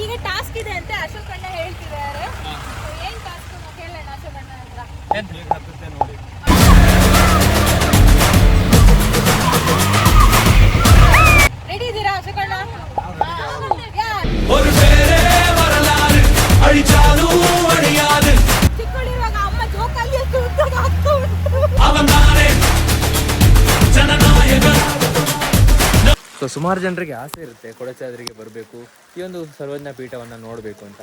ಈಗ ಟಾಸ್ಕ್ ಇದೆ ಅಂತ ಅಶೋಕ್ ಅಣ್ಣ ಹೇಳ್ತಿದ್ದಾರೆ. ಏನ್ ಟಾಸ್ಕ್ ಕೇಳೋಣ ಅಶೋಕ್ ಅಣ್ಣ ಹತ್ರ. ನೋಡಿ ರೆಡಿ ಇದ್ದೀರಾ ಅಶೋಕ್ ಅಣ್ಣ? ಚಿಕ್ಕಳಿರುವಾಗ ಅಮ್ಮ ಜೋಕಾಲಿ ಸೊ ಸುಮಾರು ಜನರಿಗೆ ಆಸೆ ಇರುತ್ತೆ ಕೊಡಚಾದ್ರಿಗೆ ಬರಬೇಕು, ಈ ಒಂದು ಸರ್ವಜ್ಞ ಪೀಠವನ್ನು ನೋಡಬೇಕು ಅಂತ.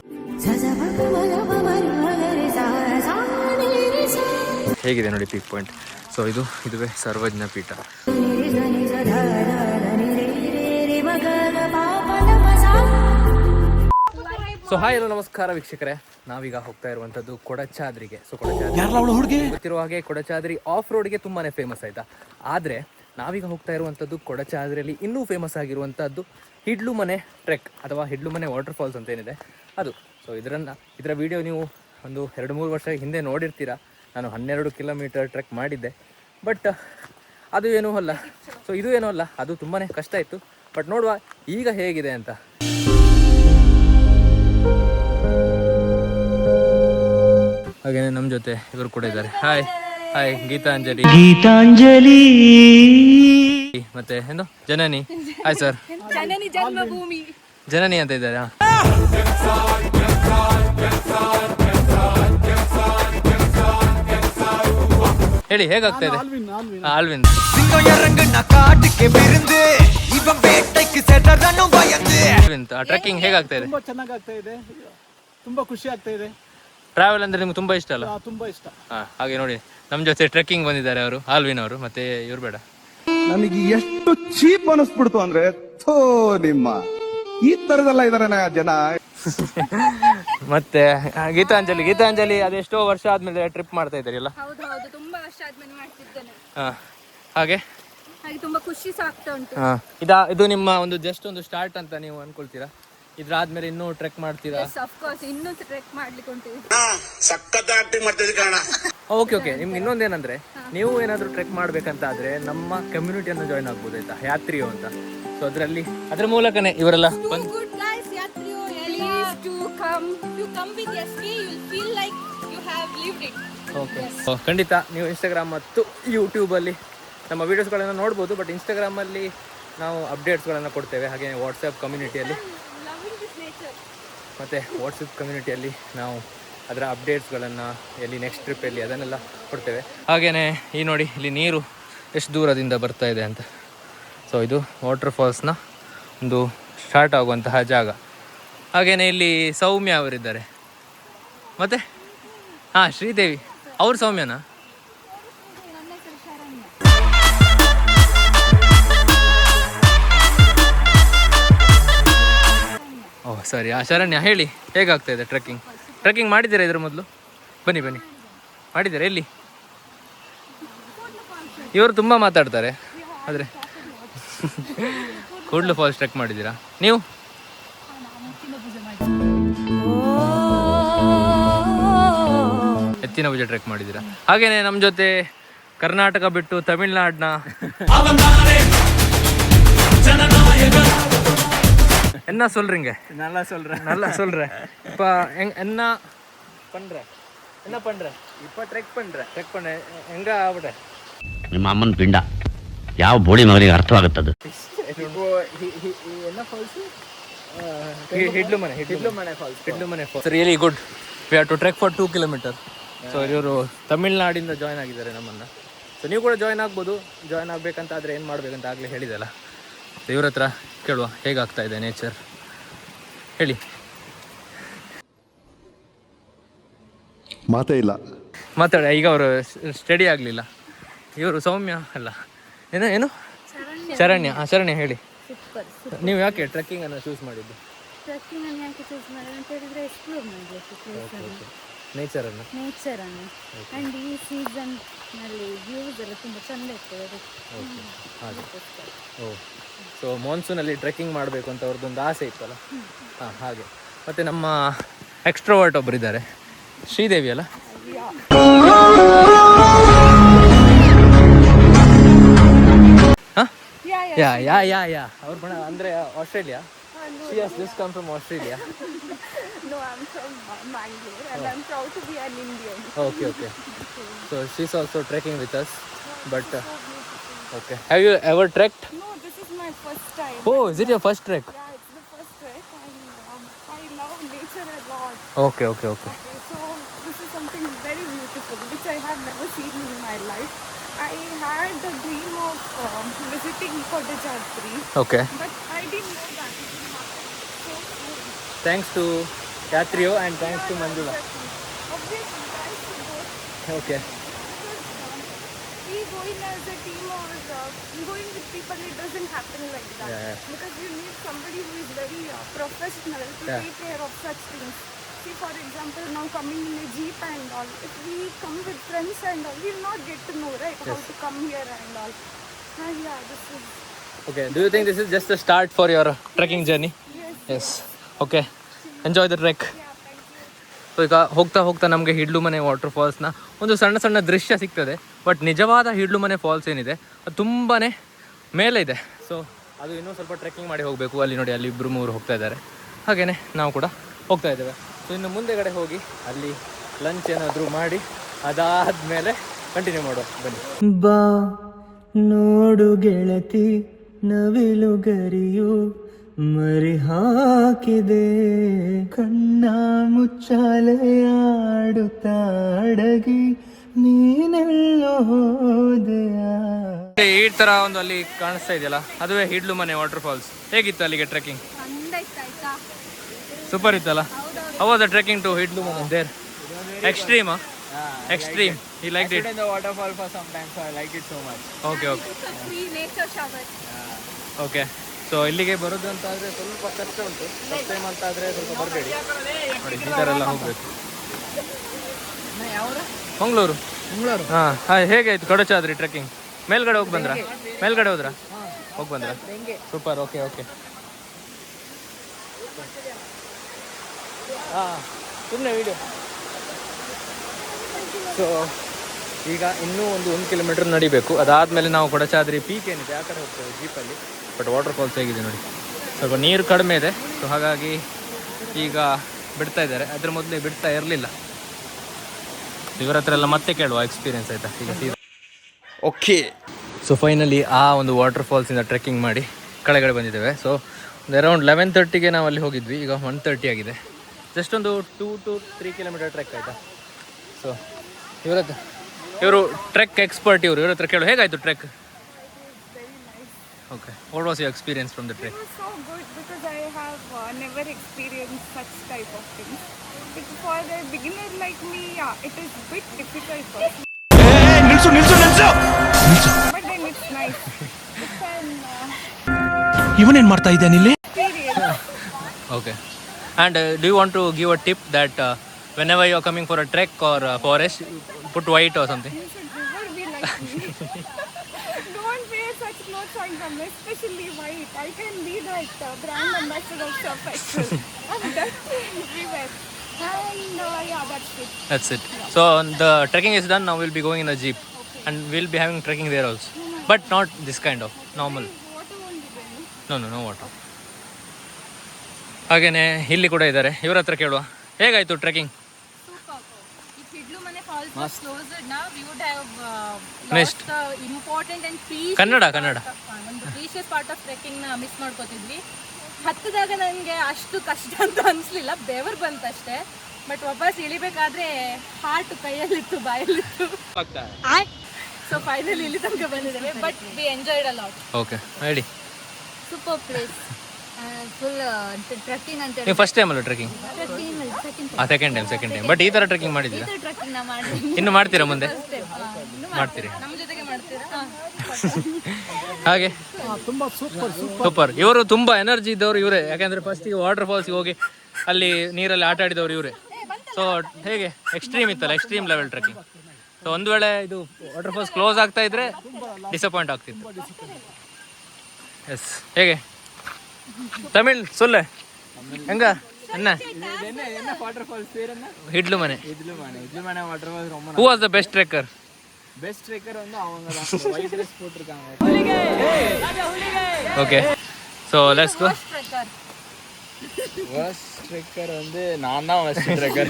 ಹೇಗಿದೆ ನೋಡಿ ಪೀಕ್ ಪಾಯಿಂಟ್. ಸೊ ಇದುವೇ ಸರ್ವಜ್ಞ ಪೀಠ. ಸೊ ಹಾಯ್ ಹಲೋ ನಮಸ್ಕಾರ ವೀಕ್ಷಕರೇ, ನಾವೀಗ ಹೋಗ್ತಾ ಇರುವಂತದ್ದು ಕೊಡಚಾದ್ರಿಗೆ. ಸೊ ಕೊಡಚಾದ್ರಿ ಗೊತ್ತಿರುವ ಹಾಗೆ ಕೊಡಚಾದ್ರಿ ಆಫ್ ರೋಡ್ಗೆ ತುಂಬಾನೇ ಫೇಮಸ್ ಆಯ್ತಾ. ಆದ್ರೆ ನಾವೀಗ ಹೋಗ್ತಾ ಇರುವಂಥದ್ದು ಕೊಡಚಾದ್ರಿಯಲ್ಲಿ ಇನ್ನೂ ಫೇಮಸ್ ಆಗಿರುವಂಥದ್ದು ಹಿಡ್ಲುಮನೆ ಟ್ರೆಕ್ ಅಥವಾ ಹಿಡ್ಲುಮನೆ ವಾಟರ್ ಫಾಲ್ಸ್ ಅಂತ ಏನಿದೆ ಅದು. ಸೊ ಇದರ ವಿಡಿಯೋ ನೀವು ಒಂದು 2-3 ವರ್ಷ ಹಿಂದೆ ನೋಡಿರ್ತೀರಾ. ನಾನು 12 ಕಿಲೋಮೀಟರ್ ಟ್ರೆಕ್ ಮಾಡಿದ್ದೆ. ಬಟ್ ಅದು ಏನೂ ಅಲ್ಲ. ಸೊ ಇದು ಏನೂ ಅಲ್ಲ, ಅದು ತುಂಬಾ ಕಷ್ಟ ಇತ್ತು. ಬಟ್ ನೋಡುವ ಈಗ ಹೇಗಿದೆ ಅಂತ. ಹಾಗೇನೆ ನಮ್ಮ ಜೊತೆ ಇವರು ಕೂಡ ಇದ್ದಾರೆ. ಹಾಯ್ ಹಾಯ್ ಗೀತಾಂಜಲಿ ಮತ್ತೆ ಏನು ಜನನಿ. Hi sir. ಜನನಿ ಜನ್ಮಭೂಮಿ ಜನನಿ ಅಂತ ಇದ್ದಾರೆ. ಹೇಳಿ ಹೇಗಾಗ್ತಾ ಇದೆ? ಆಲ್ವಿನ್ ಟ್ರೆಕ್ಕಿಂಗ್ ಹೇಗಾಗ್ತಾ ಇದೆ? ತುಂಬಾ ಚೆನ್ನಾಗಾಗ್ತಾ ಇದೆ, ತುಂಬಾ ಖುಷಿ ಆಗ್ತಾ ಇದೆ. ಟ್ರಾವೆಲ್ ಅಂದ್ರೆ ನಿಮ್ಗೆ ತುಂಬಾ ಇಷ್ಟ ಅಲ್ಲ? ತುಂಬಾ ಇಷ್ಟ. ಹಾಗೆ ನೋಡಿ ನಮ್ಮ ಜೊತೆ ಟ್ರೆಕ್ಕಿಂಗ್ ಬಂದಿದ್ದಾರೆ ಅವರು, ಆಲ್ವಿನ್ ಅವರು. ಮತ್ತೆ ಇವ್ರು ಬೇಡ, ನನಗೆ ಎಷ್ಟು ಚೀಪ್ ಅನಿಸ್ಬಿಡ್ತು ಅಂದ್ರೆ ಥೋ ನಿಮ್ಮ ಈ ತರದೆಲ್ಲ ಇದಾರೆ ಜನ. ಮತ್ತೆ ಗೀತಾಂಜಲಿ ಅದೆಷ್ಟೋ ವರ್ಷ ಆದ್ಮೇಲೆ ಟ್ರಿಪ್ ಮಾಡ್ತಾ ಇದ್ದಾರೆ ಅಲ್ಲ? ಹೌದು, ತುಂಬಾ ವರ್ಷ ಆದ್ಮೇಲೆ ಮಾಡ್ತಿದ್ದೇನೆ. ಹಾಗೆ ತುಂಬಾ ಖುಷಿ ಆಗ್ತಾ ಉಂಟು. ಇದು ನಿಮ್ಮ ಒಂದು ಜಸ್ಟ್ ಒಂದು ಸ್ಟಾರ್ಟ್ ಅಂತ ನೀವು ಅನ್ಕೊಳ್ತೀರಾ? ಇದ್ರಾದ್ಮೇಲೆ ಇನ್ನೂ ಟ್ರೆಕ್ ಮಾಡ್ತೀರಾ? ಇನ್ನೂ ಟ್ರೆಕ್ ಮಾಡ್ಲಿಕ್ಕೆ ಉಂಟು. ಓಕೆ ನಿಮ್ಗೆ ಇನ್ನೊಂದೇನಂದ್ರೆ, ನೀವು ಏನಾದ್ರು ಟ್ರೆಕ್ ಮಾಡ್ಬೇಕಂತ ಆದ್ರೆ ನಮ್ಮ ಕಮ್ಯುನಿಟಿಯನ್ನು ಜಾಯ್ನ್ ಆಗ್ಬೋದು ಆಯ್ತಾ, ಯಾತ್ರಿಯೋ ಅಂತ. ಸೊ ಅದ್ರ ಮೂಲಕನೇ ಇವರೆಲ್ಲ ಖಂಡಿತ ನೀವು ಇನ್ಸ್ಟಾಗ್ರಾಮ್ ಮತ್ತು ಯೂಟ್ಯೂಬಲ್ಲಿ ನಮ್ಮ ವಿಡಿಯೋಸ್ಗಳನ್ನು ನೋಡ್ಬೋದು. ಬಟ್ ಇನ್ಸ್ಟಾಗ್ರಾಮಲ್ಲಿ ನಾವು ಅಪ್ಡೇಟ್ಸ್ಗಳನ್ನು ಕೊಡ್ತೇವೆ. ಹಾಗೆ ವಾಟ್ಸಪ್ ಕಮ್ಯುನಿಟಿಯಲ್ಲಿ ನಾವು ಅದರ ಅಪ್ಡೇಟ್ಸ್ಗಳನ್ನು ಎಲ್ಲಿ ನೆಕ್ಸ್ಟ್ ಟ್ರಿಪ್ ಎಲ್ಲಿ ಅದನ್ನೆಲ್ಲ ಕೊಡ್ತೇವೆ. ಹಾಗೆಯೇ ಈ ನೋಡಿ ಇಲ್ಲಿ ನೀರು ಎಷ್ಟು ದೂರದಿಂದ ಬರ್ತಾ ಇದೆ ಅಂತ. ಸೊ ಇದು ವಾಟರ್ ಫಾಲ್ಸ್ನ ಒಂದು ಸ್ಟಾರ್ಟ್ ಆಗುವಂತಹ ಜಾಗ. ಹಾಗೆಯೇ ಇಲ್ಲಿ ಸೌಮ್ಯ ಅವರಿದ್ದಾರೆ. ಮತ್ತು ಶ್ರೀದೇವಿ ಅವ್ರು ಸೌಮ್ಯನಾ? ಓಹ್ ಸರಿ. ಶರಣ್ಯ ಹೇಳಿ ಹೇಗಾಗ್ತಾ ಇದೆ ಟ್ರೆಕ್ಕಿಂಗ್ ಮಾಡಿದ್ದೀರಾ ಇದ್ರ ಮೊದಲು? ಬನ್ನಿ ಮಾಡಿದ್ದೀರಾ? ಎಲ್ಲಿ? ಇವರು ತುಂಬ ಮಾತಾಡ್ತಾರೆ. ಆದರೆ ಕೂಡ್ಲು ಫಾಲ್ಸ್ ಟ್ರೆಕ್ ಮಾಡಿದ್ದೀರಾ ನೀವು? ಎತ್ತಿನ ಭುಜ ಟ್ರೆಕ್ ಮಾಡಿದ್ದೀರಾ. ಹಾಗೇನೆ ನಮ್ಮ ಜೊತೆ ಕರ್ನಾಟಕ ಬಿಟ್ಟು ತಮಿಳ್ನಾಡಿನ என்ன சொல்றீங்க? நல்லா சொல்றேன். இப்போ என்ன பண்ற? இப்போ ಟ್ರೆಕ್ பண்றேன். ಹೆಂಗ ಆಗ್ಬಿಟ್ಟೆ? ನಿಮ್ಮ ಅಮ್ಮನ ಪಿಂಡ ಯಾವ ಬೋಳಿ ಮಗನಿಗೆ ಅರ್ಥವಾಗುತ್ತದೆ? Hidlumane falls. Really good. We have to trek for 2 kilometer. So ಇವರು ತಮಿಳ್ನಾಡಿಂದ ಜಾಯ್ನ್ ಆಗಿದ್ದಾರೆ ನಮ್ಮನ್ನು. ಸೊ ನೀವು ಕೂಡ ಜಾಯ್ನ್ ಆಗ್ಬೋದು. ಜಾಯ್ನ್ ಆಗಬೇಕಂತಾದರೆ ಏನು ಮಾಡಬೇಕಂತ ಆಗಲೇ ಹೇಳಿದೆಲ್ಲ. ಇವ್ರ ಹತ್ರ ಕೇಳುವ ಹೇಗಾಗ್ತಾ ಇದೆ ನೇಚರ್ ಹೇಳಿ. ಮಾತೇ ಇಲ್ಲ, ಮಾತಾಡ. ಈಗ ಅವರು ಸ್ಟಡಿ ಆಗಲಿಲ್ಲ. ಇವರು ಸೌಮ್ಯ ಅಲ್ಲ, ಏನು ಶರಣ್ಯ ಹೇಳಿ. ನೀವು ಯಾಕೆ ಟ್ರೆಕ್ಕಿಂಗನ್ನು ಚೂಸ್ ಮಾಡಿದ್ದು? ನೇಚರನ್ನು ಆ್ಯಂಡ್ ಈ ಸೀಸನ್ನಲ್ಲಿ ವ್ಯೂಸ್ ಎಲ್ಲ ತುಂಬ ಚೆಂದ ಇರ್ತದೆ. ಸೊ ಮಾನ್ಸೂನಲ್ಲಿ ಟ್ರೆಕ್ಕಿಂಗ್ ಮಾಡಬೇಕು ಅಂತ ಅವ್ರದ್ದೊಂದು ಆಸೆ ಇತ್ತಲ್ಲ. ಹಾಗೆ. ಮತ್ತು ನಮ್ಮ ಎಕ್ಸ್ಟ್ರೋವರ್ಟ್ ಒಬ್ಬರಿದ್ದಾರೆ, ಶ್ರೀದೇವಿ ಅಲ್ಲ? ಅವ್ರು ಅಂದರೆ Australia. No, She has just come from Australia. no, I'm from Mangalore and I'm proud to be an Indian. Okay, okay. So she's also trekking with us. But okay. Have you ever trekked? No, this is my first time. Oh, is it your first trek? Yeah, it's the first trek and I love nature a lot. Okay, okay, okay. Okay, so this is something very beautiful which I have never seen in my life. I had the dream of visiting Kodachadri, Okay. but I didn't know that it will happen so soon. Thanks to Yatrio and thanks to Manjula. Obviously, guys should go Okay. because we going as a team or going with people, it doesn't happen like that. Yeah. Because you need somebody who is very professional to Yeah. take care of such things. See, for example, now coming in a jeep and all, if we come with friends and all, we will not get to know, right, how to come here and all. And yeah, this is, Okay. Do you think this is just a start for your trekking journey? yes, Yes. Okay. Enjoy the trek. yeah, thank you. So ಈಗ ಹೋಗ್ತಾ ಹೋಗ್ತಾ ನಮಗೆ ಹಿಡ್ಲು ಮನೆ water ಫಾಲ್ಸ್ನ ಒಂದು ಸಣ್ಣ ಸಣ್ಣ ದೃಶ್ಯ ಸಿಗ್ತದೆ. ಬಟ್ ನಿಜವಾದ ಹಿಡ್ಲು ಮನೆ ಫಾಲ್ಸ್ ಏನಿದೆ ಅದು ತುಂಬಾ ಮೇಲೆ ಇದೆ. ಸೊ ಅದು ಇನ್ನೂ ಸ್ವಲ್ಪ ಟ್ರೆಕ್ಕಿಂಗ್ ಮಾಡಿ ಹೋಗಬೇಕು. ಅಲ್ಲಿ ನೋಡಿ, ಅಲ್ಲಿ ಇಬ್ಬರು ಮೂರು ಹೋಗ್ತಾ ಇದ್ದಾರೆ. ಹಾಗೆಯೇ ನಾವು ಕೂಡ ಹೋಗ್ತಾ ಇದ್ದೇವೆ. ಸೊ ಇನ್ನು ಮುಂದೆಗಡೆ ಹೋಗಿ ಅಲ್ಲಿ ಲಂಚ್ ಏನಾದರೂ ಮಾಡಿ ಅದಾದಮೇಲೆ ಕಂಟಿನ್ಯೂ ಮಾಡುವ. ಬನ್ನಿ. ಬಾ ನೋಡು ಗೆಳತಿ ನವಿಲು ಗರಿಯು ಮರಿ ಹಾಕಿದೆ ಕಣ್ಣ ಮುಚ್ಚಾಲೆಯಾಡುತ್ತಾಡಗಿ ನೀನೆಲ್ಲೋ ಹೋದೆಯ. ಈ ಥರ ಒಂದು ಅಲ್ಲಿ ಕಾಣಿಸ್ತಾ ಇದೆಯಲ್ಲ, ಅದುವೇ ಹಿಡ್ಲು ಮನೆ ವಾಟರ್ ಫಾಲ್ಸ್. ಹೇಗಿತ್ತು ಅಲ್ಲಿಗೆ ಟ್ರೆಕ್ಕಿಂಗ್? ಆಯ್ತಾ? ಸೂಪರ್ ಇತ್ತಲ್ಲ. How was the trekking to Hidlumane there? Extreme? Extreme. He liked it. in the waterfall for some time, so I like it so much. Okay, okay. Free nature shower. Okay. So ಇಲ್ಲಿಗೆ ಬರೋದು ಅಂತ ಆದರೆ ಸ್ವಲ್ಪ ಕಷ್ಟ ಉಂಟು. First time ಅಂತ ಆದರೆ ಸ್ವಲ್ಪ ಬರಬೇಡಿ. ನೋಡಿ, ಈ ಥರ ಎಲ್ಲ ಹೋಗಬೇಕು. ಮಂಗಳೂರು. ಹಾಂ ಹಾಂ. ಹೇಗಾಯ್ತು ಕೊಡಚಾದ್ರಿ ಟ್ರೆಕ್ಕಿಂಗ್? ಮೇಲ್ಗಡೆ ಹೋಗಿ ಬಂದ್ರಾ? ಮೇಲ್ಗಡೆ ಹೋದ್ರಾ? ಹೋಗಿ ಬಂದ್ರಾ? ಸೂಪರ್. Okay okay. ಹಾಂ, ಸುಮ್ಮನೆ ವೀಡಿಯೋ. ಸೊ ಈಗ ಇನ್ನೂ ಒಂದು ಕಿಲೋಮೀಟರ್ ನಡಿಬೇಕು. ಅದಾದಮೇಲೆ ನಾವು ಕೊಡಚಾದ್ರಿ ಪೀಕ್ ಏನಿದೆ ಆ ಕಡೆ ಹೋಗ್ತೇವೆ ಜೀಪಲ್ಲಿ. ಬಟ್ ವಾಟರ್ ಫಾಲ್ಸ್ ಹೇಗಿದೆ ನೋಡಿ, ಸ್ವಲ್ಪ ನೀರು ಕಡಿಮೆ ಇದೆ. ಸೊ ಹಾಗಾಗಿ ಈಗ ಬಿಡ್ತಾ ಇದ್ದಾರೆ. ಅದ್ರ ಮೊದಲೇ ಬಿಡ್ತಾ ಇರಲಿಲ್ಲ. ಇವರ ಹತ್ರ ಎಲ್ಲ ಮತ್ತೆ ಕೇಳುವ ಎಕ್ಸ್ಪೀರಿಯನ್ಸ್ ಆಯಿತಾ ಈಗ. ಓಕೆ. ಸೊ ಫೈನಲಿ ಆ ಒಂದು ವಾಟರ್ ಫಾಲ್ಸಿಂದ ಟ್ರೆಕ್ಕಿಂಗ್ ಮಾಡಿ ಕೆಳಗಡೆ ಬಂದಿದ್ದೇವೆ. ಸೊ ಅರೌಂಡ್ 11:30ಗೆ ನಾವು ಅಲ್ಲಿ ಹೋಗಿದ್ವಿ. ಈಗ 1:30 ಆಗಿದೆ. ಜಸ್ಟ್ ಒಂದು 2 to 3 ಕಿಲೋಮೀಟರ್ ಟ್ರೆಕ್ ಆಯಿತಾ. ಸೊ ಇವರು ಟ್ರೆಕ್ ಎಕ್ಸ್ಪರ್ಟ್. ಇವ್ರ ಹತ್ರ ಕೇಳು, ಹೇಗಾಯಿತು trek? Okay. What was your experience from the trek? It was so good because I have never experienced such type of things. But for a beginner like me, yeah, it is bit difficult first. But then it's nice. It's an ಇವನೇನ್ ಮಾಡ್ತಾ ಇದ್ದಾನೆ ಇಲ್ಲಿ? experience. Okay. And do you want to give a tip that whenever you are coming for a trek or a forest, put white or something? You should never be like me. Don't wear such clothes and come, especially white. I can be that brand ambassador of Surf Excel. I'm done everywhere. And yeah, that's it. That's it. So the trekking is done. Now we'll be going in a jeep, and we'll be having trekking there also, but not this kind of normal. Water won't be there, no? No water. ಹಾಗೇನೆ ಇಲ್ಲಿ ಕೂಡ ಇದ್ದಾರೆ. ಇವ್ರ ಹತ್ರ ಕೇಳುವ, ಹೇಗಾಯ್ತು trekking? Super. If Hidlu Mane Falls was closed now, we would have Missed. lost the important and precious Kannada. ಒಂದು precious part of trekking ನ ಮಿಸ್ ಮಾಡ್ಕೋತಿದ್ವಿ. ಹತ್ತದಾಗ ನನಗೆ ಅಷ್ಟು ಕಷ್ಟ ಅಂತ ಅನಿಸ್ಲಿಲ್ಲ, ಬೆವರು ಬಂತಷ್ಟೇ. ಬಟ್ ವಾಪಸ್ ಇಳಿಬೇಕಾದ್ರೆ ಹಾರ್ಟ್ ಕೈಯಲ್ಲಿತ್ತು, ಬಾಯಲ್ಲಿತ್ತು. ಸೊ ಫೈನಲಿ ಇಲ್ಲಿ ತನಕ ಬಂದಿದ್ದೇವೆ. But we enjoyed a lot. Okay, ಹೇಳಿ. Super place. ಫುಲ್ ಟ್ರೆಕ್ಕಿಂಗ್ ಅಂತ ನೀವು ಫಸ್ಟ್ ಟೈಮ್ ಅಲ್ಲ ಟ್ರೆಕ್ಕಿಂಗ್? Second time. ಬಟ್ ಈ ಥರ ಟ್ರೆಕ್ಕಿಂಗ್ ಮಾಡಿದ್ದೀರಾ? ಟ್ರೆಕ್ಕಿಂಗ್ ನಾ ಮಾಡಿ ಇನ್ನು ಮಾಡ್ತೀರಾ ಮುಂದೆ? ಮಾಡ್ತೀರಿ? ನಮ್ಮ ಜೊತೆಗೆ ಮಾಡ್ತೀರಾ? ಹಾಗೆ ಸೂಪರ್. ಇವರು ತುಂಬಾ ಎನರ್ಜಿ ಇದ್ದವರು ಇವರೇ. ಯಾಕಂದ್ರೆ ಫಸ್ಟಿಗೆ ವಾಟರ್ ಫಾಲ್ಸ್ಗೆ ಹೋಗಿ ಅಲ್ಲಿ ನೀರಲ್ಲಿ ಆಟ ಆಡಿದವರು ಇವರೇ. ಸೊ ಹೇಗೆ ಎಕ್ಸ್ಟ್ರೀಮ್ ಇತ್ತಲ್ಲ, ಎಕ್ಸ್ಟ್ರೀಮ್ ಲೆವೆಲ್ ಟ್ರೆಕ್ಕಿಂಗ್. ಸೊ ಒಂದು ವೇಳೆ ಇದು ವಾಟರ್ ಫಾಲ್ಸ್ ಕ್ಲೋಸ್ ಆಗ್ತಾ ಇದ್ರೆ ಡಿಸಪಾಯಿಂಟ್ ಆಗ್ತಿತ್ತು. ಎಸ್. ಹೇಗೆ ತಮಿಳ್ ಸೊಲ್ಲೆ ಹೆಂಗ என்ன என்ன வாட்டர்ஃபால்ஸ் பேர் என்ன? ಹಿಡ್ಲು ಮನೆ. இட்லு மனை வாட்டர்ஃபால்ஸ் ரொம்ப who was the best trekker? Best trekker வந்து அவங்க தான். ஒயிட் ட்ரெஸ் போட்டுருக்காங்க. Okay. So let's go. Worst trekker வந்து நான் தான் worst trekker.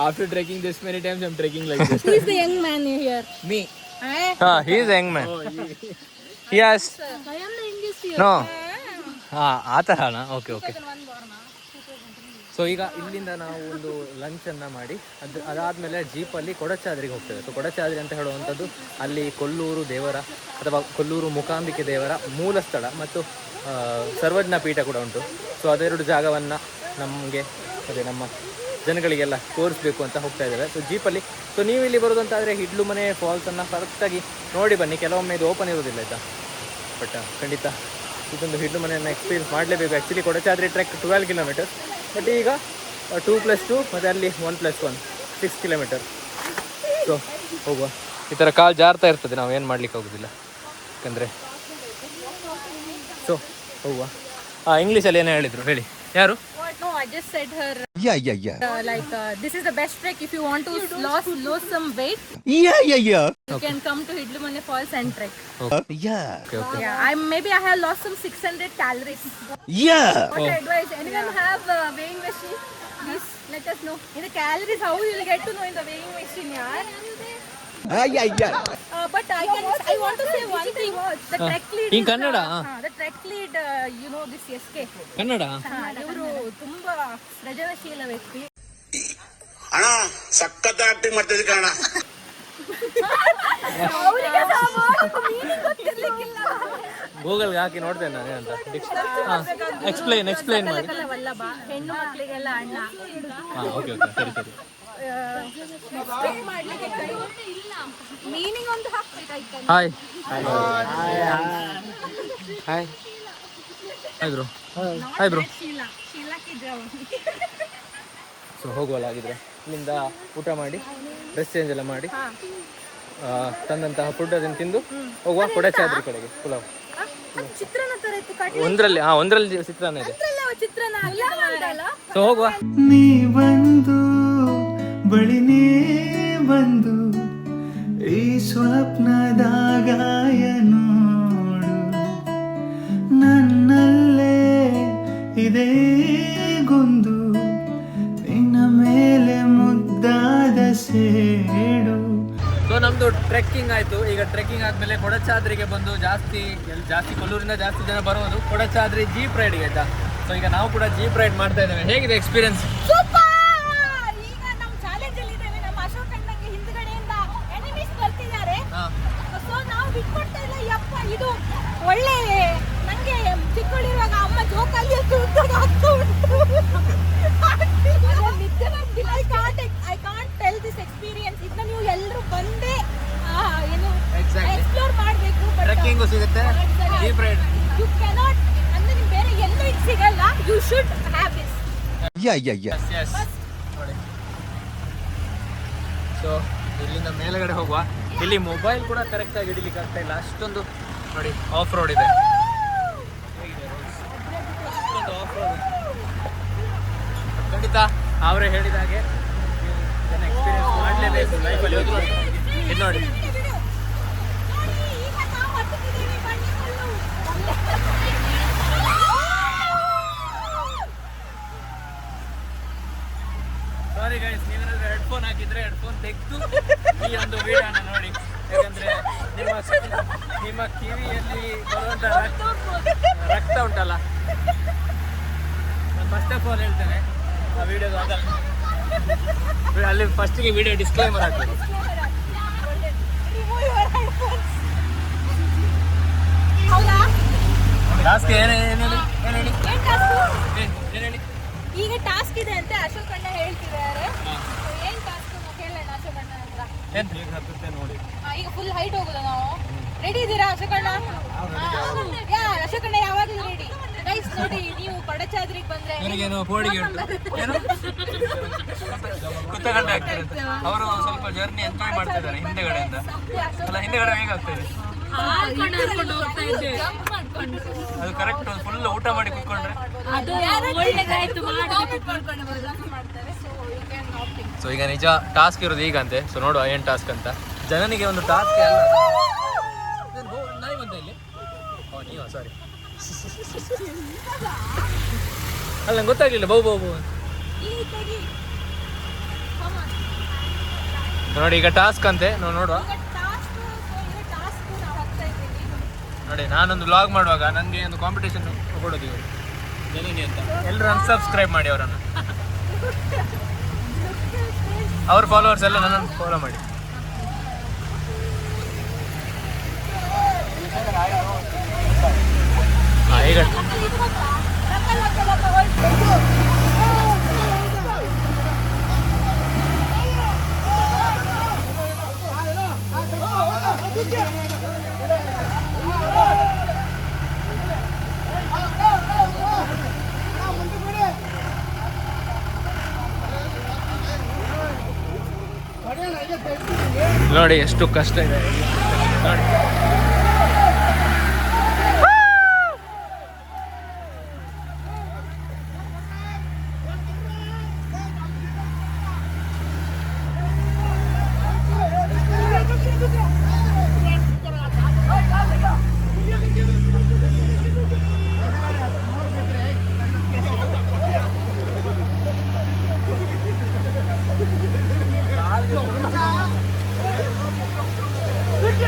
After trekking this many times, I'm trekking like this. Who is the young man here? Me. he is a young man. He has I am the youngest here. no ಆ ಥರನಾ? Okay okay. So ಈಗ ಇಲ್ಲಿಂದ ನಾವು ಒಂದು ಲಂಚನ್ನು ಮಾಡಿ ಅದಾದಮೇಲೆ ಜೀಪಲ್ಲಿ ಕೊಡಚಾದ್ರಿಗೆ ಹೋಗ್ತೇವೆ. So Kodachadri ಅಂತ ಹೇಳುವಂಥದ್ದು ಅಲ್ಲಿ ಕೊಲ್ಲೂರು ದೇವರ ಅಥವಾ ಕೊಲ್ಲೂರು ಮೂಕಾಂಬಿಕೆ ದೇವರ ಮೂಲ ಸ್ಥಳ ಮತ್ತು ಸರ್ವಜ್ಞ ಪೀಠ ಕೂಡ ಉಂಟು. ಸೊ ಅದೆರಡು ಜಾಗವನ್ನು ನಮಗೆ ನಮ್ಮ ಜನಗಳಿಗೆಲ್ಲ ತೋರಿಸ್ಬೇಕು ಅಂತ ಹೋಗ್ತಾ ಇದ್ದೇವೆ. ಸೊ ಜೀಪಲ್ಲಿ. ಸೊ ನೀವು ಇಲ್ಲಿ ಬರೋದಂತಾದರೆ ಹಿಡ್ಲುಮನೆ ಫಾಲ್ಸನ್ನು ಕರೆಕ್ಟಾಗಿ ನೋಡಿ ಬನ್ನಿ. ಕೆಲವೊಮ್ಮೆ ಇದು ಓಪನ್ ಇರೋದಿಲ್ಲ ಆಯಿತಾ, ಬಟ್ ಖಂಡಿತ ಇದೊಂದು ಹಿಡ್ಲುಮನೆಯನ್ನು ಎಕ್ಸ್ಪೀರಿಯನ್ಸ್ ಮಾಡಲೇಬೇಕು. Actually Kodachadri trek 12 kilometers, but ಈಗ 2+2 ಮತ್ತು ಅಲ್ಲಿ 1+1 6 ಕಿಲೋಮೀಟರ್. ಸೊ ಹೋಗುವ. ಈ ಥರ ಕಾಲು ಜಾರ್ತಾ ಇರ್ತದೆ, ನಾವು ಏನು ಮಾಡ್ಲಿಕ್ಕೆ ಆಗೋದಿಲ್ಲ ಯಾಕಂದರೆ. ಸೊ ಹೋಗುವ. ಇಂಗ್ಲೀಷಲ್ಲಿ ಏನೋ ಹೇಳಿದರು, ಹೇಳಿ. ಯಾರು? No, I just said her. Yeah. This is the best trek if you want to lose some weight. Yeah. You can come to Hidlumane Falls and trek. Yeah. Okay. Yeah, maybe I have lost some 600 calories. Yeah. What I advise? Anyone have a weighing machine? Please let us know. In the calories, how you will get to know in the weighing machine, yaar? Yeah. But I want to say one thing. The trek lead. In Kannada? The trek lead, you know this SK. Kannada? ಇವರು ತುಂಬಾ ಸೃಜನಶೀಲ ವ್ಯಕ್ತಿ. ಅಣ್ಣ ಸಖತ್ acting ಮಾಡ್ತಿದ್ದೆ ಕಣ. ಅವರಿಗೆ meaning ಗೊತ್ತಿರ್ಲಿಕ್ಕಿಲ್ಲ. ಗೂಗಲ್ಗೆ ಹಾಕಿ ನೋಡ್ತೇನೆ ನಾನು ಅಂತ. ಎಕ್ಸ್ಪ್ಲೈನ್ ಮಾಡಿ. ವಲ್ಲಭ ಹೆಣ್ಣು ಮಕ್ಕಳಿಗೆಲ್ಲ ಅಣ್ಣ. ಓಕೆ ಸರಿ. ಮೀನಿಂಗ್ ಒಂದು ಹಾಕ್ಬೇಕಾಯ್ತು. Hi bro. ಸೊ ಹೋಗುವಲ್ಲ ಆಗಿದ್ರೆ ಇಲ್ಲಿಂದ ಊಟ ಮಾಡಿ ಡ್ರೆಸ್ ಚೇಂಜ್ ಎಲ್ಲ ಮಾಡಿ ತಂದಂತಹ ಫುಡ್ ಅದನ್ನು ತಿಂದು ಹೋಗುವ ಕೊಡಚಾದ್ರಿ ಕಡೆಗೆ. ಪುಲಾವ್ ಚಿತ್ರಾನ್ನ ತರ ಇತ್ತು. ಒಂದರಲ್ಲಿ ಚಿತ್ರಾನ್ನ ಇದೆ. ಚಿತ್ರಾನ್ನ. ಸೊ ಹೋಗುವ. ನೀ ಬಂದು ಬಳಿನೇ ಬಂದು ಈ ಸ್ವಪ್ನದಾಗಾಯ ನೋಡು, ನನ್ನಲ್ಲೇ ಇದೇ ಗೊಂದು, ನಿನ್ನ ಮೇಲೆ ಮುದ್ದಾದ ಸೇಡು. ಸೊ ನಮ್ಮದು ಟ್ರೆಕ್ಕಿಂಗ್ ಆಯಿತು. ಈಗ ಟ್ರೆಕ್ಕಿಂಗ್ ಆದಮೇಲೆ ಕೊಡಚಾದ್ರಿಗೆ ಬಂದು ಜಾಸ್ತಿ ಕೊಲ್ಲೂರಿಂದ ಜಾಸ್ತಿ ಜನ ಬರೋದು ಕೊಡಚಾದ್ರಿ ಜೀಪ್ ರೈಡ್ಗೆ ಆಯಿತಾ. ಸೊ ಈಗ ನಾವು ಕೂಡ ಜೀಪ್ ರೈಡ್ ಮಾಡ್ತಾ ಇದ್ದೇವೆ. ಹೇಗಿದೆ ಎಕ್ಸ್ಪೀರಿಯನ್ಸ್? ಈಗ ನಮ್ಮ ಚಾಲೆಂಜ್ ಅಲ್ಲಿ ಇದ್ದೇವೆ. ನಮ್ಮ ಅಶೋಕ್ ಅಣ್ಣಂಗೆ ಹಿಂದ್ಗಡೆಯಿಂದ ಎನಿಮೀಸ್ ಬರ್ತಿದ್ದಾರೆ. ಸೊ ನಾವು ಬಿಟ್ಕೊಡ್ತಾ ಇಲ್ಲ. ಯಪ್ಪ ಇದು ಒಳ್ಳೆ. ನಂಗೆ ಚಿಕ್ಕಳಿರುವಾಗ ಅಮ್ಮ ಜೋಕಾಲಿ ಉದ್ದಾಗ ಆಗ್ತಾ ಉಂಟು. I can't tell this experience. ಇದನ್ನ ನೀವು ಎಲ್ಲರೂ ಬಂದೇ ಏನು ಎಕ್ಸ್ಪ್ಲೋರ್ ಮಾಡಬೇಕು. ಟ್ರೆಕ್ಕಿಂಗು ಸಿಗುತ್ತೆ, ಜೀಪ್ ರೈಡ್. ಯು ಕ್ಯಾನಾಟ್ ಅಂದ್ರೆ ನಿಮ್ಗೆ ಬೇರೆ ಎಲ್ಲೂ ಇದು ಸಿಗಲ್ಲ. You should have this. Yeah. Yes. ನೋಡಿ. ಸೊ ಇಲ್ಲಿಂದ ಮೇಲೆಗಡೆ ಹೋಗುವ. ಇಲ್ಲಿ ಮೊಬೈಲ್ ಕೂಡ ಕರೆಕ್ಟಾಗಿ ಹಿಡಿಲಿಕ್ಕೆ ಆಗ್ತಾ ಇಲ್ಲ, ಅಷ್ಟೊಂದು ನೋಡಿ ಆಫ್ ರೋಡ್ ಇದೆ. ಅಷ್ಟೊಂದು ಆಫ್ ರೋಡ್ ಖಂಡಿತ ಅವರೇ ಹೇಳಿದ ಹಾಗೆ ಜನ ಎಕ್ಸ್ಪೀರಿಯನ್ಸ್ ಮಾಡಲೇಬೇಕು ಲೈಫಲ್ಲಿ. ಇದು ನೋಡಿ. ಸಾರಿ ಗೈಸ್, ನೀವೇನಾದ್ರೂ ಹೆಡ್ಫೋನ್ ಹಾಕಿದ್ರೆ ಹೆಡ್ಫೋನ್ ತೆಗೆದು ಈ ಒಂದು ವಿಡಿಯೋನ ನೋಡಿ. ಯಾಕಂದ್ರೆ ನಿಮ್ಮ ಕಿವಿಯಲ್ಲಿ ಬರುವಂತ ರಕ್ತ ಉಂಟಲ್ಲ, ನಾನು ಫಸ್ಟ್ ಆಫ್ ಆಲ್ ಹೇಳ್ತೇನೆ ಆ ವಿಡಿಯೋದು ಆಗಲ್ಲ. ಅಲ್ಲಿ ಫಸ್ಟಿಗೆ ವಿಡಿಯೋ ಡಿಸ್ಕ್ಲೈಮರ್ ಹಾಕ್ಬೇಕು. ಟಾಸ್ಕ್ ಏನು ಹೇಳಿ. ಈಗ ಟಾಸ್ಕ್ ಇದೆ ಅಂತ ಅಶೋಕ್ ಅಣ್ಣ ಹೇಳ್ತಿದ್ದಾರೆ. ಏನ್ ಟಾಸ್ಕ್ ಕೇಳೋಣ ಅಶೋಕ್ ಅಣ್ಣ ಹತ್ರ. ನೋಡಿ. ಈಗ ಫುಲ್ ಹೈಟ್ ಹೋಗುದ ನಾವು. ರೆಡಿ ಇದ್ದೀರಾ ಅಶೋಕ್ ಅಣ್ಣ? ಅಶೋಕ್ ಅಣ್ಣ ಯಾವಾಗಲೂ ರೆಡಿ. ಗೈಸ್ ನೋಡಿ, ನೀವು ಕೊಡಚಾದ್ರಿಗೆ ಬಂದ್ರೆ ನನಗೇನು ಬೋರ್ಡಿಗೆ ಉಂಟು ಏನು ಕುತ್ತಗಂಡೆ ಆಗ್ತಾರೆ. ಅವರು ಸ್ವಲ್ಪ ಜರ್ನಿ ಎಂಜಾಯ್ ಮಾಡ್ತಿದ್ದಾರೆ ಹಿಂದೆಗಡೆಯಿಂದ. ಅಲ್ಲ, ಹಿಂದೆಗಡೆ ಹೇಗಾಗ್ತದೆ ಅದು ಕರೆಕ್ಟ್. ಫುಲ್ ಊಟ ಮಾಡಿ ಕುತ್ಕೊಂಡ್ರೆ ಸೊ ಈಗ ನಿಜ ಟಾಸ್ಕ್ ಇರೋದು ಈಗ ಅಂತೆ. ಸೊ ನೋಡುವ ಏನು ಟಾಸ್ಕ್ ಅಂತ. ಜನನಿಗೆ ಒಂದು ಟಾಸ್ಕ್ ಅಲ್ಲ. ನಾಯಿ ಬಂತ ಇಲ್ಲಿ? ನೀವ ಸಾರಿ. ಅಲ್ಲ ನಂಗೆ ಗೊತ್ತಾಗ್ಲಿಲ್ಲ ಬೌ ಬೌ ಬೌ ಅಂತ. ನೋಡಿ ಈಗ ಟಾಸ್ಕ್ ಅಂತೆ ನಾವು ನೋಡುವ. ನೋಡಿ ನಾನೊಂದು ವ್ಲಾಗ್ ಮಾಡುವಾಗ ನನಗೆ ಒಂದು ಕಾಂಪಿಟೇಷನ್ ಕೊಡೋದು ಇವರು ಜನನಿ ಅಂತ. ಎಲ್ಲರೂ ಅನ್ಸಬ್ಸ್ಕ್ರೈಬ್ ಮಾಡಿ ಅವರನ್ನು. ಅವ್ರ ಫಾಲೋವರ್ಸ್ ಎಲ್ಲ ನನ್ನನ್ನು ಫಾಲೋ ಮಾಡಿ. ಈಗ ನೋಡಿ ಎಷ್ಟು ಕಷ್ಟ ಇದೆ ನೋಡಿ.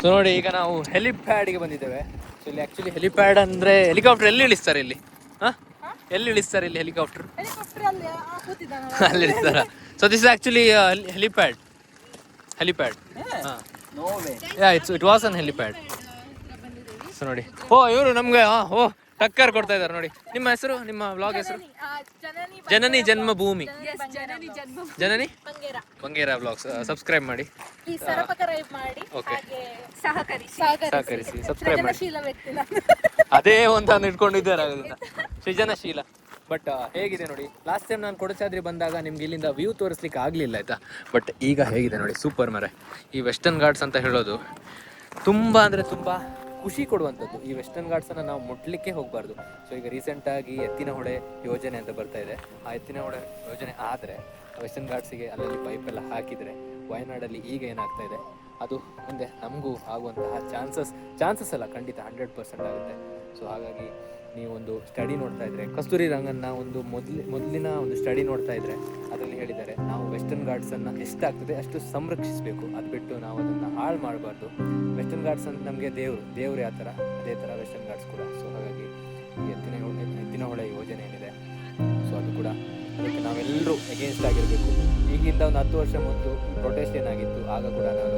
ಸೊ ನೋಡಿ ಈಗ ನಾವು ಹೆಲಿಪ್ಯಾಡ್ಗೆ ಬಂದಿದ್ದೇವೆ. ಸೊ ಇಲ್ಲಿ ಆ್ಯಕ್ಚುಲಿ ಹೆಲಿಪ್ಯಾಡ್ ಅಂದರೆ ಹೆಲಿಕಾಪ್ಟರ್ ಎಲ್ಲಿ ಇಳಿಸ್ತಾರೆ ಇಲ್ಲಿ? ಹಾಂ, ಎಲ್ಲಿ ಇಳಿಸ್ತಾರೆ ಇಲ್ಲಿ ಹೆಲಿಕಾಪ್ಟರ್? ಅಲ್ಲಿ ಇಳಿಸ್ತಾರ. So this is actually helipad. ಹಾಂ, it was on helipad. So ನೋಡಿ, ಇವರು ನಮ್ಗೆ ಟಕ್ಕರ್ ಕೊಡ್ತಾ ಇದ್ದಾರೆ ನೋಡಿ. ನಿಮ್ಮ ಹೆಸರು, ನಿಮ್ಮ ವ್ಲಾಗ್ ಹೆಸರು? ಜನನಿ ಜನ್ಮಭೂಮಿ. ಜನನಿ ಬಂಗೇರ ವ್ಲಾಗ್ಸ್ ಸಬ್ಸ್ಕ್ರೈಬ್ ಮಾಡಿ. ಓಕೆ, ಸಹಕರಿಸಿ ಸಬ್ಸ್ಕ್ರೈಬ್ ಮಾಡಿ. ಅದೇ ಒಂದು ಇಟ್ಕೊಂಡಿದ್ದಾರೆ ಅದನ್ನ, ಸೃಜನಶೀಲ. ಬಟ್ ಹೇಗಿದೆ ನೋಡಿ, ಲಾಸ್ಟ್ ಟೈಮ್ ನಾನು ಕೊಡಚಾದ್ರಿ ಬಂದಾಗ ನಿಮ್ಗೆ ಇಲ್ಲಿಂದ ವ್ಯೂ ತೋರಿಸ್ಲಿಕ್ಕೆ ಆಗಲಿಲ್ಲ ಆಯ್ತಾ. ಬಟ್ ಈಗ ಹೇಗಿದೆ ನೋಡಿ, ಸೂಪರ್ ಮರೆ. ಈ ವೆಸ್ಟರ್ನ್ ಘಾಟ್ಸ್ ಅಂತ ಹೇಳೋದು ತುಂಬ ಅಂದರೆ ತುಂಬ ಖುಷಿ ಕೊಡುವಂಥದ್ದು. ಈ ವೆಸ್ಟರ್ನ್ ಘಾಟ್ಸನ್ನು ನಾವು ಮುಟ್ಲಿಕ್ಕೆ ಹೋಗಬಾರ್ದು. ಸೊ ಈಗ ರೀಸೆಂಟಾಗಿ ಎತ್ತಿನಹೊಳೆ ಯೋಜನೆ ಅಂತ ಬರ್ತಾ ಇದೆ. ಆ ಎತ್ತಿನಹೊಳೆ ಯೋಜನೆ ಆದರೆ ವೆಸ್ಟರ್ನ್ ಘಾಟ್ಸಿಗೆ ಅಲ್ಲಲ್ಲಿ ಪೈಪೆಲ್ಲ ಹಾಕಿದರೆ ವಯನಾಡಲ್ಲಿ ಈಗ ಏನಾಗ್ತಾ ಇದೆ ಅದು ಮುಂದೆ ನಮಗೂ ಆಗುವಂತಹ ಚಾನ್ಸಸ್ ಅಲ್ಲ, ಖಂಡಿತ 100% ಆಗುತ್ತೆ. ಸೊ ಹಾಗಾಗಿ ನೀವೊಂದು ಸ್ಟಡಿ ನೋಡ್ತಾ ಇದ್ರೆ, ಕಸ್ತೂರಿ ರಂಗನ್ನ ಒಂದು ಮೊದಲಿನ ಒಂದು ಸ್ಟಡಿ ನೋಡ್ತಾ ಇದ್ರೆ ಅದರಲ್ಲಿ ಹೇಳಿದ್ದಾರೆ ನಾವು ವೆಸ್ಟರ್ನ್ ಘಾಟ್ಸನ್ನು ಎಷ್ಟಾಗ್ತದೆ ಅಷ್ಟು ಸಂರಕ್ಷಿಸಬೇಕು. ಅದು ಬಿಟ್ಟು ನಾವು ಅದನ್ನು ಹಾಳು ಮಾಡಬಾರ್ದು. ವೆಸ್ಟರ್ನ್ ಘಾಟ್ಸ್ ಅಂತ ನಮಗೆ ದೇವರು ಯಾವ ಥರ, ಅದೇ ಥರ ವೆಸ್ಟರ್ನ್ ಘಾಟ್ಸ್ ಕೂಡ. ಸೊ ಹಾಗಾಗಿ ಈ ಎತ್ತಿನಹೊಳೆ ಯೋಜನೆ ಏನಿದೆ, ಸೊ ಅದು ಕೂಡ ಅದಕ್ಕೆ ನಾವೆಲ್ಲರೂ ಎಗೇನ್ಸ್ಟ್ ಆಗಿರಬೇಕು. ಈಗಿಂದ ಒಂದು 10 ವರ್ಷ ಮೊದಲು ಪ್ರೊಟೆಸ್ಟ್ ಏನಾಗಿತ್ತು, ಆಗ ಕೂಡ ನಾನು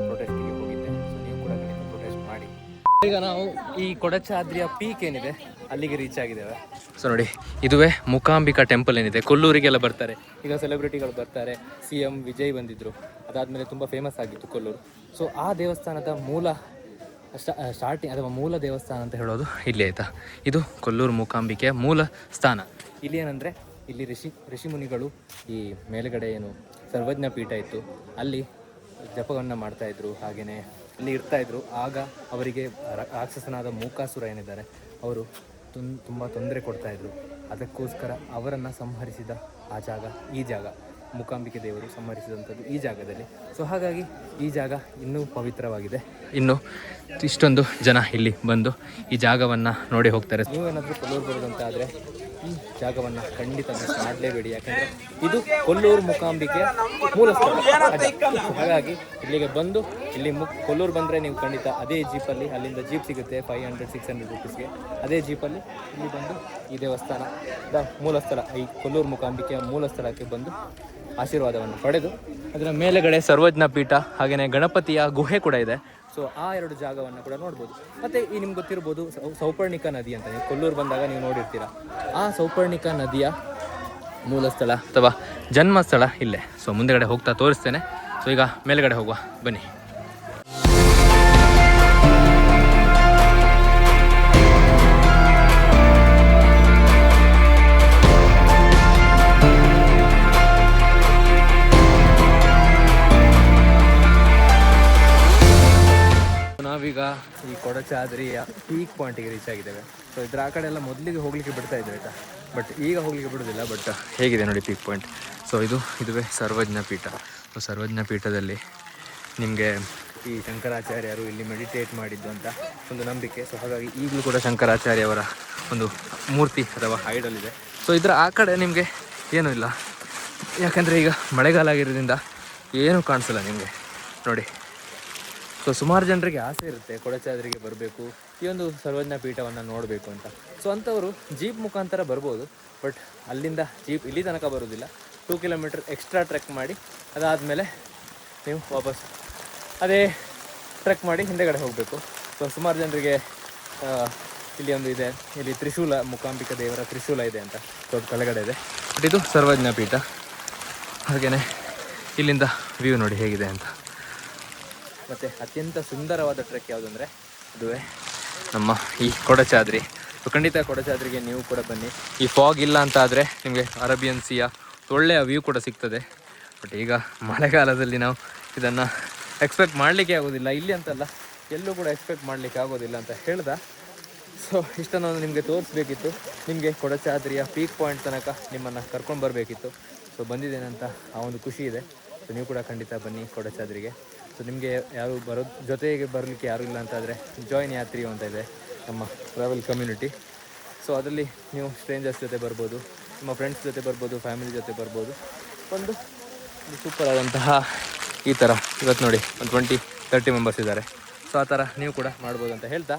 ಪ್ರೊಟೆಸ್ಟಿಗೆ ಹೋಗಿದ್ದೆ. ಸೊ ನೀವು ಕೂಡ ಪ್ರೊಟೆಸ್ಟ್ ಮಾಡಿ. ಈಗ ನಾವು ಈ ಕೊಡಚಾದ್ರಿಯ ಪೀಕ್ ಏನಿದೆ ಅಲ್ಲಿಗೆ ರೀಚ್ ಆಗಿದ್ದೇವೆ. ಸೊ ನೋಡಿ, ಇದುವೇ ಮೂಕಾಂಬಿಕಾ ಟೆಂಪಲ್ ಏನಿದೆ. ಕೊಲ್ಲೂರಿಗೆಲ್ಲ ಬರ್ತಾರೆ, ಈಗ ಸೆಲೆಬ್ರಿಟಿಗಳು ಬರ್ತಾರೆ. CM ವಿಜಯ್ ಬಂದಿದ್ದರು, ಅದಾದಮೇಲೆ ತುಂಬ ಫೇಮಸ್ ಆಗಿತ್ತು ಕೊಲ್ಲೂರು. ಸೊ ಆ ದೇವಸ್ಥಾನದ ಸ್ಟಾರ್ಟಿಂಗ್ ಅಥವಾ ಮೂಲ ದೇವಸ್ಥಾನ ಅಂತ ಹೇಳೋದು ಇಲ್ಲಿ ಆಯಿತಾ. ಇದು ಕೊಲ್ಲೂರು ಮೂಕಾಂಬಿಕೆಯ ಮೂಲ ಸ್ಥಾನ. ಇಲ್ಲಿ ಏನಂದರೆ ಇಲ್ಲಿ ಋಷಿಮುನಿಗಳು ಈ ಮೇಲುಗಡೆ ಏನು ಸರ್ವಜ್ಞ ಪೀಠ ಇತ್ತು, ಅಲ್ಲಿ ಜಪವನ್ನು ಮಾಡ್ತಾಯಿದ್ರು, ಹಾಗೆಯೇ ಅಲ್ಲಿ ಇರ್ತಾಯಿದ್ರು. ಆಗ ಅವರಿಗೆ ರಾಕ್ಷಸನಾದ ಮೂಕಾಸುರ ಏನಿದ್ದಾರೆ ಅವರು ತುಂಬ ತೊಂದರೆ ಕೊಡ್ತಾಯಿದ್ರು. ಅದಕ್ಕೋಸ್ಕರ ಅವರನ್ನು ಸಂಹರಿಸಿದ ಈ ಜಾಗ ಮೂಕಾಂಬಿಕೆ ದೇವರು ಸಂಹರಿಸಿದಂಥದ್ದು ಈ ಜಾಗದಲ್ಲಿ. ಸೊ ಹಾಗಾಗಿ ಈ ಜಾಗ ಇನ್ನೂ ಪವಿತ್ರವಾಗಿದೆ. ಇನ್ನು ಇಷ್ಟೊಂದು ಜನ ಇಲ್ಲಿ ಬಂದು ಈ ಜಾಗವನ್ನು ನೋಡಿ ಹೋಗ್ತಾರೆ. ನೀವೇನಾದರೂ ಕೊಲ್ಲೂರು ಬರೋದಂತ ಆದರೆ ಈ ಜಾಗವನ್ನು ಖಂಡಿತ ಮಿಸ್ ಮಾಡಲೇಬೇಡಿ. ಯಾಕಂದರೆ ಇದು ಕೊಲ್ಲೂರು ಮೂಕಾಂಬಿಕೆಯ ಮೂಲ ಸ್ಥಳ. ಹಾಗಾಗಿ ಇಲ್ಲಿಗೆ ಬಂದು ಇಲ್ಲಿ ಕೊಲ್ಲೂರು ಬಂದರೆ ನೀವು ಖಂಡಿತ ಅದೇ ಜೀಪಲ್ಲಿ, ಅಲ್ಲಿಂದ ಜೀಪ್ ಸಿಗುತ್ತೆ 500-600 ರುಪೀಸ್ಗೆ. ಅದೇ ಜೀಪಲ್ಲಿ ಇಲ್ಲಿ ಬಂದು ಈ ದೇವಸ್ಥಾನದ ಮೂಲ ಸ್ಥಳ, ಈ ಕೊಲ್ಲೂರು ಮೂಕಾಂಬಿಕೆಯ ಮೂಲ ಸ್ಥಳಕ್ಕೆ ಬಂದು ಆಶೀರ್ವಾದವನ್ನು ಪಡೆದು ಅದರ ಮೇಲೆಗಡೆ ಸರ್ವಜ್ಞ ಪೀಠ ಹಾಗೆಯೇ ಗಣಪತಿಯ ಗುಹೆ ಕೂಡ ಇದೆ. ಸೊ ಆ 2 ಜಾಗವನ್ನು ಕೂಡ ನೋಡ್ಬೋದು. ಮತ್ತು ಈ ನಿಮ್ಗೆ ಗೊತ್ತಿರ್ಬೋದು ಸೌಪರ್ಣಿಕಾ ನದಿ ಅಂತ, ನೀವು ಕೊಲ್ಲೂರು ಬಂದಾಗ ನೀವು ನೋಡಿರ್ತೀರ. ಆ ಸೌಪರ್ಣಿಕಾ ನದಿಯ ಮೂಲ ಸ್ಥಳ ಅಥವಾ ಜನ್ಮಸ್ಥಳ ಇಲ್ಲೇ. ಸೊ ಮುಂದೆಗಡೆ ಹೋಗ್ತಾ ತೋರಿಸ್ತೇನೆ. ಸೊ ಈಗ ಮೇಲ್ಗಡೆ ಹೋಗುವ ಬನ್ನಿ. ನಾವೀಗ ಈ ಕೊಡಚಾದ್ರಿಯ ಪೀಕ್ ಪಾಯಿಂಟಿಗೆ ರೀಚ್ ಆಗಿದ್ದೇವೆ. ಸೊ ಇದ್ರ ಆ ಕಡೆ ಎಲ್ಲ ಮೊದಲಿಗೆ ಹೋಗ್ಲಿಕ್ಕೆ ಬಿಡ್ತಾ ಇದ್ರು ಆಯಿತಾ, ಬಟ್ ಈಗ ಹೋಗ್ಲಿಕ್ಕೆ ಬಿಡೋದಿಲ್ಲ. ಬಟ್ ಹೇಗಿದೆ ನೋಡಿ ಪೀಕ್ ಪಾಯಿಂಟ್. ಸೊ ಇದುವೇ ಸರ್ವಜ್ಞ ಪೀಠ. ಸೊ ಸರ್ವಜ್ಞ ಪೀಠದಲ್ಲಿ ನಿಮಗೆ ಈ ಶಂಕರಾಚಾರ್ಯರು ಇಲ್ಲಿ ಮೆಡಿಟೇಟ್ ಮಾಡಿದ್ದು ಅಂತ ಒಂದು ನಂಬಿಕೆ. ಸೊ ಹಾಗಾಗಿ ಈಗಲೂ ಕೂಡ ಶಂಕರಾಚಾರ್ಯವರ ಒಂದು ಮೂರ್ತಿ ಅಥವಾ ಐಡಲ್ ಇದೆ. ಸೊ ಇದರ ಆ ಕಡೆ ನಿಮಗೆ ಏನೂ ಇಲ್ಲ, ಯಾಕಂದರೆ ಈಗ ಮಳೆಗಾಲ ಆಗಿರೋದ್ರಿಂದ ಏನೂ ಕಾಣಿಸಲ್ಲ ನಿಮಗೆ ನೋಡಿ. ಸೊ ಸುಮಾರು ಜನರಿಗೆ ಆಸೆ ಇರುತ್ತೆ ಕೊಡಚಾದ್ರಿಗೆ ಬರಬೇಕು, ಈ ಒಂದು ಸರ್ವಜ್ಞ ಪೀಠವನ್ನು ನೋಡಬೇಕು ಅಂತ. ಸೊ ಅಂಥವರು ಜೀಪ್ ಮುಖಾಂತರ ಬರ್ಬೋದು, ಬಟ್ ಅಲ್ಲಿಂದ ಜೀಪ್ ಇಲ್ಲಿ ತನಕ ಬರೋದಿಲ್ಲ. 2 ಕಿಲೋಮೀಟರ್ ಎಕ್ಸ್ಟ್ರಾ ಟ್ರೆಕ್ ಮಾಡಿ ಅದಾದಮೇಲೆ ನೀವು ವಾಪಸ್ ಅದೇ ಟ್ರೆಕ್ ಮಾಡಿ ಹಿಂದೆಗಡೆ ಹೋಗಬೇಕು. ಸೊ ಸುಮಾರು ಜನರಿಗೆ ಇಲ್ಲಿ ಒಂದು ಇದೆ, ಇಲ್ಲಿ ತ್ರಿಶೂಲ, ಮೂಕಾಂಬಿಕಾ ದೇವರ ತ್ರಿಶೂಲ ಇದೆ ಅಂತ ದೊಡ್ಡ ಕೆಳಗಡೆ ಇದೆ. ಬಟ್ ಇದು ಸರ್ವಜ್ಞ ಪೀಠ. ಹಾಗೆಯೇ ಇಲ್ಲಿಂದ ವ್ಯೂ ನೋಡಿ ಹೇಗಿದೆ ಅಂತ. ಮತ್ತು ಅತ್ಯಂತ ಸುಂದರವಾದ ಟ್ರೆಕ್ ಯಾವುದಂದರೆ ಅದುವೇ ನಮ್ಮ ಈ ಕೊಡಚಾದ್ರಿ. ಸೊ ಖಂಡಿತ ಕೊಡಚಾದ್ರಿಗೆ ನೀವು ಕೂಡ ಬನ್ನಿ. ಈ ಫಾಗ್ ಇಲ್ಲ ಅಂತ ಆದರೆ ನಿಮಗೆ ಅರೇಬಿಯನ್ ಸಿಯ ಒಳ್ಳೆಯ ವ್ಯೂ ಕೂಡ ಸಿಗ್ತದೆ. ಬಟ್ ಈಗ ಮಳೆಗಾಲದಲ್ಲಿ ನಾವು ಇದನ್ನು ಎಕ್ಸ್ಪೆಕ್ಟ್ ಮಾಡಲಿಕ್ಕೆ ಆಗೋದಿಲ್ಲ, ಇಲ್ಲಿ ಅಂತಲ್ಲ ಎಲ್ಲೂ ಕೂಡ ಎಕ್ಸ್ಪೆಕ್ಟ್ ಮಾಡಲಿಕ್ಕೆ ಆಗೋದಿಲ್ಲ ಅಂತ ಹೇಳ್ದ. ಸೊ ಇಷ್ಟನ್ನು ನಿಮಗೆ ತೋರಿಸ್ಬೇಕಿತ್ತು, ನಿಮಗೆ ಕೊಡಚಾದ್ರಿಯ ಪೀಕ್ ಪಾಯಿಂಟ್ ತನಕ ನಿಮ್ಮನ್ನು ಕರ್ಕೊಂಡು ಬರಬೇಕಿತ್ತು. ಸೊ ಬಂದಿದ್ದೇನಂತ ಆ ಒಂದು ಖುಷಿ ಇದೆ. ಸೊ ನೀವು ಕೂಡ ಖಂಡಿತ ಬನ್ನಿ ಕೊಡಚಾದ್ರಿಗೆ. ಸೊ ನಿಮಗೆ ಯಾರು ಜೊತೆಗೆ ಬರಲಿಕ್ಕೆ ಯಾರೂ ಇಲ್ಲ ಅಂತಾದರೆ ಜಾಯಿನ್ ಯಾತ್ರಿ ಅಂತ ಇದೆ ನಮ್ಮ ಟ್ರಾವೆಲ್ ಕಮ್ಯುನಿಟಿ. ಸೊ ಅದರಲ್ಲಿ ನೀವು ಸ್ಟ್ರೇಂಜರ್ಸ್ ಜೊತೆ ಬರ್ಬೋದು, ನಿಮ್ಮ ಫ್ರೆಂಡ್ಸ್ ಜೊತೆ ಬರ್ಬೋದು, ಫ್ಯಾಮಿಲಿ ಜೊತೆ ಬರ್ಬೋದು. ಒಂದು ಸೂಪರ್ ಆದಂತಹ ಈ ಥರ ಇವತ್ತು ನೋಡಿ ಒಂದು 20-30 ಮೆಂಬರ್ಸ್ ಇದ್ದಾರೆ. ಸೊ ಆ ಥರ ನೀವು ಕೂಡ ಮಾಡ್ಬೋದು ಅಂತ ಹೇಳ್ತಾ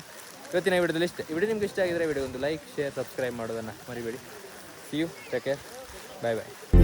ಇವತ್ತಿನ ವಿಡಿಯೋದಲ್ಲಿ ಇಷ್ಟೇ. ಈ ವಿಡಿಯೋ ನಿಮ್ಗೆ ಇಷ್ಟ ಆಗಿದರೆ ವಿಡಿಯೋ ಒಂದು ಲೈಕ್, ಶೇರ್, ಸಬ್ಸ್ಕ್ರೈಬ್ ಮಾಡೋದನ್ನು ಮರಿಬೇಡಿ. See you, take care, bye bye.